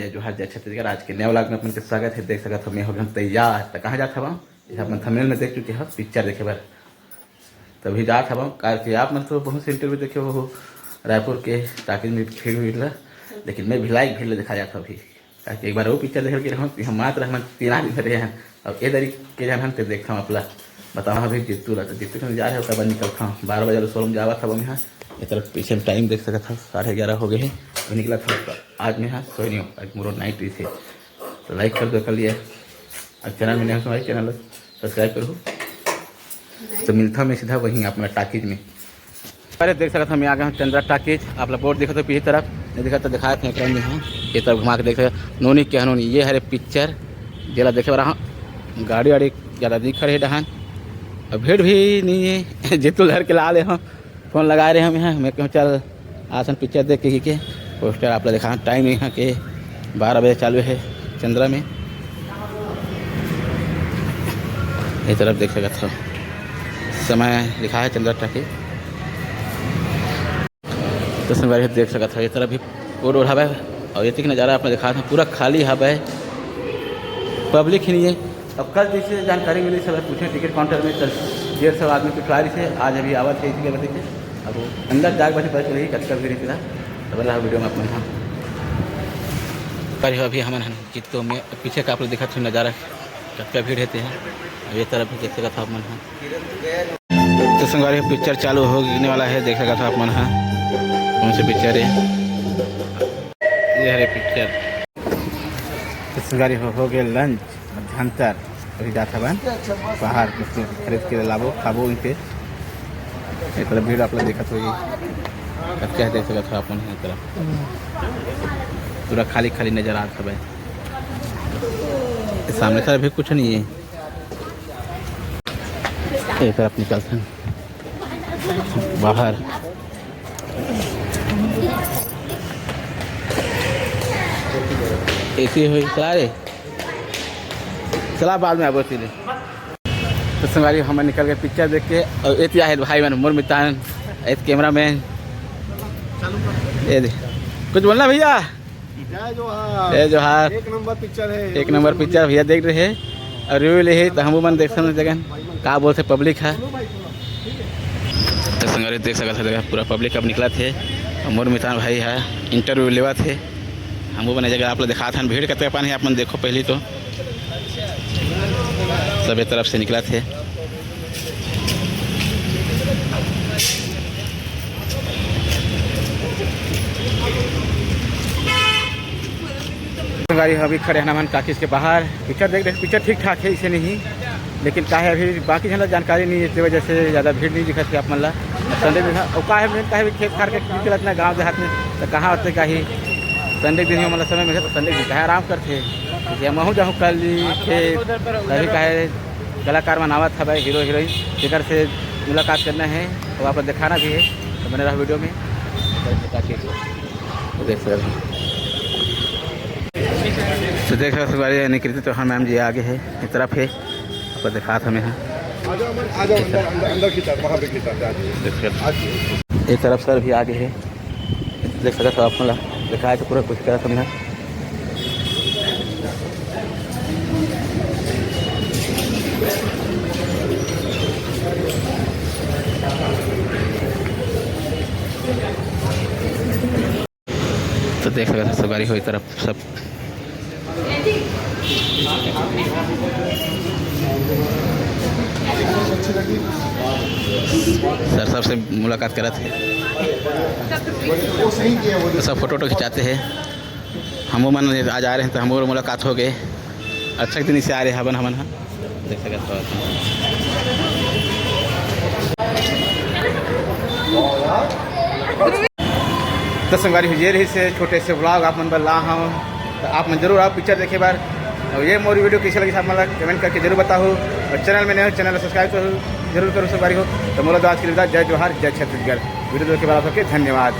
जय जोहार जय छत्तीसगढ़। आज के नए व्लॉग में अपन के स्वागत है। देख सकत हो मैं हो गया तैयार। तो कहाँ जात हवा अपन थंबनेल में देख चुके हो पिक्चर देखे बार तभी जात हवा। कार के आप मतलब बहुत से इंटरव्यू देखे हो रायपुर के ताकि में भीड़ हुई, लेकिन मैं भिलाई भीड़ देखा जाता अभी ताकि एक बार वो पिक्चर देख के हम मात्र हम 3 आदमी रहे हैं और ये तरीक के जन हम देखता हूँ अपना बताओ अभी जीतू रहा जीतू के जा रहे हो कब निकलता हूँ 12 बजे शोरूम जावा था मैं यहाँ ये तरफ पीछे में टाइम देख सकता था 11:30 हो गए हैं तो निकला था। तो आज मैं यहाँ सोई नहीं हूँ, आज मोरो नाइट थे। तो लाइक कर दो कर लिए और चैनल में नहीं हमारे चैनल सब्सक्राइब करो। तो मिलता मैं सीधा वहीं अपना टाकिज में। अरे देख सकता हम आ गए हैं चंद्रा टाकिज। आप लोग बोर्ड देखो तो पीछे तरफ नहीं देखा तो दिखाए थे एकरा में। हाँ ये तरफ घुमा के देख सकते नोनी के हनोनी ये हरे पिक्चर जिला देखे रहा गाड़ी वाड़ी ज़्यादा दिख रहे डहान और भीड़ भी नहीं है। जितु घर के ला ले हम फ़ोन लगा रहे हम यहाँ मैं कहूँ चल आसन पिक्चर देख के पोस्टर आप लोग दिखा। टाइम यहाँ के 12 बजे चालू है चंद्रा में। इस तरफ देख सकते हो समय लिखा है चंद्रा टाकिज। तो संगवारी देख सकते हो ये तरफ भी रोड हवा है और ये नज़ारा आपने दिखा था पूरा खाली हवा है, पब्लिक ही नहीं है। अब कल जैसे जानकारी मिली सब पूछे टिकट काउंटर में 150 आदमी की ट्राई से आज अभी आवाज़ है इसलिए बताइए थे। अब वो अंदर जाग बजे पता चली कच्चा भी नहीं तो बोला वीडियो में अपने हम पर अभी हमारे चित्तों में पीछे का आप लोग देखा थे नज़ारा कच्चा भीड़ रहते हैं। ये तरफ भी देख सकता था अपन हाँ। तो संगवारी पिक्चर चालू होने वाला है देख सकता था अपन हाँ कौन से पिक्चर है ये हरे पिक्चर। तो संगवारी हो गए लंच मध्यांतर अभी जाता बन बाहर कुछ खरीद के लाबो खाबो इनके एक तरफ भीड़ आप लोग देखा तो ये क्या देख सकता था अपन एक तरफ पूरा खाली खाली नज़र आ रहा है। सामने तरफ भी कुछ नहीं है एक तरफ निकलते हैं बाहर। ऐसी हुई चला रे चला बाद में आबो सीधे। तो संगवारी हम निकल गए पिक्चर देख के और एतिया है भाई मैंने मोर मितान एक कैमरा मैन ये दे कुछ बोलना भैया। जय जोहार। एक नंबर पिक्चर है, एक नंबर पिक्चर भैया देख रहे हैं और रिव्यू ले तो हम मन देख सकते जगह का बोलते पब्लिक है। तो संगवारी देख सकते जगह पूरा पब्लिक अब निकला थे और मोर मितान भाई है इंटरव्यू लेवा थे हम बने जगह आप लोग दिखा था भीड़ करते पानी आप मन देखो पहले तो सभी तरफ से निकला थे। गाड़ी अभी खड़े हैं मन टाकिज के बाहर पिक्चर देख रहे पिक्चर ठीक ठाक है इसे नहीं लेकिन का है अभी बाकी झंडा जानकारी नहीं है इस वजह से ज़्यादा भीड़ नहीं दिखा थी आप मन ला संडे दिन और का है खेत खार के निकल इतना गाँव देहात में तो कहाँ होते का ही संडे दिन मतलब समय में तो संडे दिन कहे आराम करते महू जाऊँ कल खेत कभी कहे कलाकार मनावा था भाई हीरो हीरोइन जिधर से मुलाकात करना है तो वहाँ पर दिखाना भी है तो बने रहा वीडियो में तो देख सकते तो देख सकते निकृति चौहान मैम जी आगे है इस तरफ है आपको दिखा था मैं एक तरफ सर भी आगे है देख सकते हो आप दिखाया तो पूरा कुछ करा समझा। तो देख सकते हैं सवारी हो तरफ सब सर सबसे मुलाकात करा थे तो सब फोटो खिंचाते हैं। हम मन आज आ रहे हैं तो हम मुलाकात हो गए अच्छा दिन से आ रहे हवन हमन देख सकते तो संगवारी ये रही से छोटे से ब्लॉग आप मन बल्ला हूँ तो आप मन जरूर आओ पिक्चर देखे बार और ये मोरी वीडियो कैसे लगी आप मतलब कमेंट करके जरूर बताओ और चैनल में नहीं हो चैनल सब्सक्राइब जरूर करो संगवारी हो। तो मोला आज के लिए जय जोहार जय छत्तीसगढ़। वीडियो देखे बार आपके धन्यवाद।